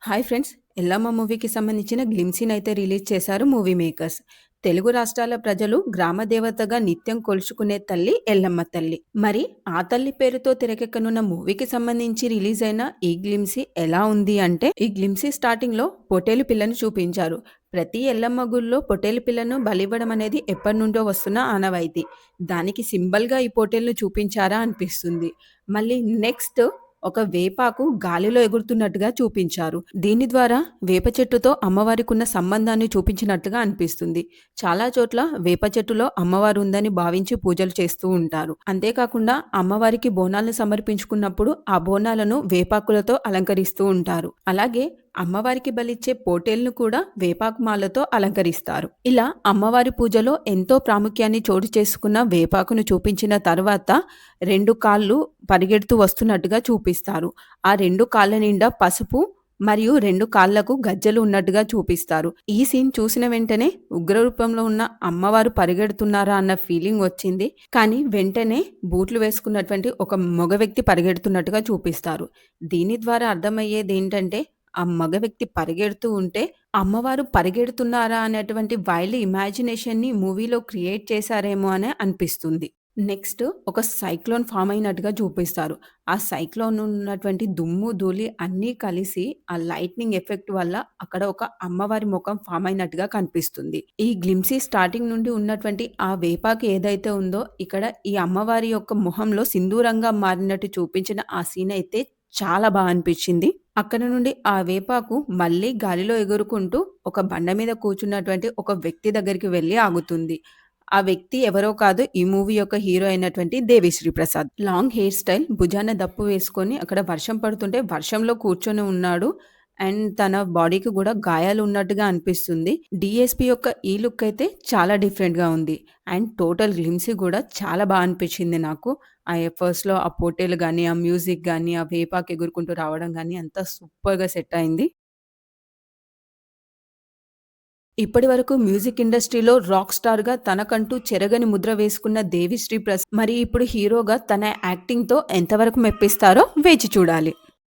Hi friends! 'Yellamma' మూవీకి సంబంధించిన గ్లిమ్సీనైతే release చేశారు మూవీ మేకర్స్. తెలుగు రాష్ట్రాల ప్రజలు గ్రామ దేవతగా నిత్యం కొలుచుకునే తల్లి ఎల్లమ్మ తల్లి. మరి ఆ తల్లి పేరుతో తెరకెక్కనున్న మూవీకి సంబంధించి రిలీజ్ అయిన ఈ గ్లిమ్సీ ఎలా ఉంది అంటే, ఈ గ్లిమ్సీ స్టార్టింగ్‌లో పొటేలు పిల్లను చూపించారు. ప్రతి ఎల్లమ్మ గుడిలో పొటేలు పిల్లను బలివ్వడం అనేది ఎప్పటినుండో వస్తున్న ఆనవాయితీ. దానికి సింబల్‌గా ఈ పొటేలును చూపించారా అనిపిస్తుంది. మళ్ళీ నెక్స్ట్ ఒక వేపాకు గాలిలో ఎగురుతున్నట్టుగా చూపించారు. దీని ద్వారా వేప చెట్టుతో అమ్మవారికున్న సంబంధాన్ని చూపించినట్టుగా అనిపిస్తుంది. చాలా చోట్ల వేప చెట్టులో అమ్మవారు ఉందని భావించి పూజలు చేస్తూ ఉంటారు. అంతేకాకుండా అమ్మవారికి బోనాలను సమర్పించుకున్నప్పుడు ఆ బోనాలను వేపాకులతో అలంకరిస్తూ ఉంటారు. అలాగే అమ్మవారికి బలిచ్చే పోటేళ్లను కూడా వేపాకు మాలతో అలంకరిస్తారు. ఇలా అమ్మవారి పూజలో ఎంతో ప్రాముఖ్యాన్ని చోటు చేసుకున్న వేపాకును చూపించిన తర్వాత 2 కాళ్ళు పరిగెడుతూ వస్తున్నట్టుగా చూపిస్తారు. ఆ 2 కాళ్ళ నిండా పసుపు మరియు 2 కాళ్ళకు గజ్జెలు ఉన్నట్టుగా చూపిస్తారు. ఈ సీన్ చూసిన వెంటనే ఉగ్ర రూపంలో ఉన్న అమ్మవారు పరిగెడుతున్నారా అన్న ఫీలింగ్ వచ్చింది. కానీ వెంటనే బూట్లు వేసుకున్నటువంటి ఒక మగ వ్యక్తి పరిగెడుతున్నట్టుగా చూపిస్తారు. దీని ద్వారా అర్థమయ్యేదేంటంటే ఆ మగ వ్యక్తి పరిగెడుతూ ఉంటే, అమ్మవారు పరిగెడుతున్నారా అనేటువంటి వైల్డ్ ఇమాజినేషన్‌ని మూవీలో క్రియేట్ చేశారేమో అనే అనిపిస్తుంది. నెక్స్ట్ ఒక సైక్లోన్ ఫార్మ్ అయినట్టుగా చూపిస్తారు. ఆ సైక్లోన్ ఉన్నటువంటి దుమ్ము, ధూళి అన్నీ కలిసి ఆ లైట్నింగ్ ఎఫెక్ట్ వల్ల అక్కడ ఒక అమ్మవారి ముఖం ఫార్మ్ అయినట్టుగా కనిపిస్తుంది. ఈ గ్లిమ్సీ స్టార్టింగ్ నుండి ఉన్నటువంటి ఆ వేపాకు ఏదైతే ఉందో, ఇక్కడ ఈ అమ్మవారి యొక్క మొహంలో సింధూరంగా మారినట్టు చూపించిన ఆ సీన్ అయితే చాలా అనిపించింది. అక్కడ నుండి ఆ వేపాకు మళ్ళీ గాలిలో ఎగురుకుంటూ ఒక బండ మీద కూర్చున్నటువంటి ఒక వ్యక్తి దగ్గరికి వెళ్లి ఆగుతుంది. ఆ వ్యక్తి ఎవరో కాదు, ఈ మూవీ యొక్క హీరో అయినటువంటి 'Devi Sri Prasad'. Long hair style, భుజాన దప్పు వేసుకొని అక్కడ వర్షం పడుతుంటే వర్షంలో కూర్చొని ఉన్నాడు. అండ్ తన బాడీకి కూడా గాయాలు ఉన్నట్టుగా అనిపిస్తుంది. డీఎస్‌పీ యొక్క ఈ లుక్ అయితే చాలా డిఫరెంట్‌గా ఉంది. అండ్ టోటల్ గ్లిమ్సీ కూడా చాలా అనిపించింది నాకు. ఆ ఎఫర్ట్స్‌లో ఆ పోటీలు గాని, ఆ మ్యూజిక్ గాని, ఆ వేపాకు ఎగురుకుంటూ రావడం గాని అంతా సూపర్‌గా సెట్ అయింది. ఇప్పటివరకు మ్యూజిక్ ఇండస్ట్రీలో రాక్ స్టార్‌గా తనకంటూ చెరగని ముద్ర వేసుకున్న 'దేవిశ్రీ ప్రసాద్' మరి ఇప్పుడు హీరోగా తన యాక్టింగ్‌తో ఎంతవరకు మెప్పిస్తారో వేచి చూడాలి.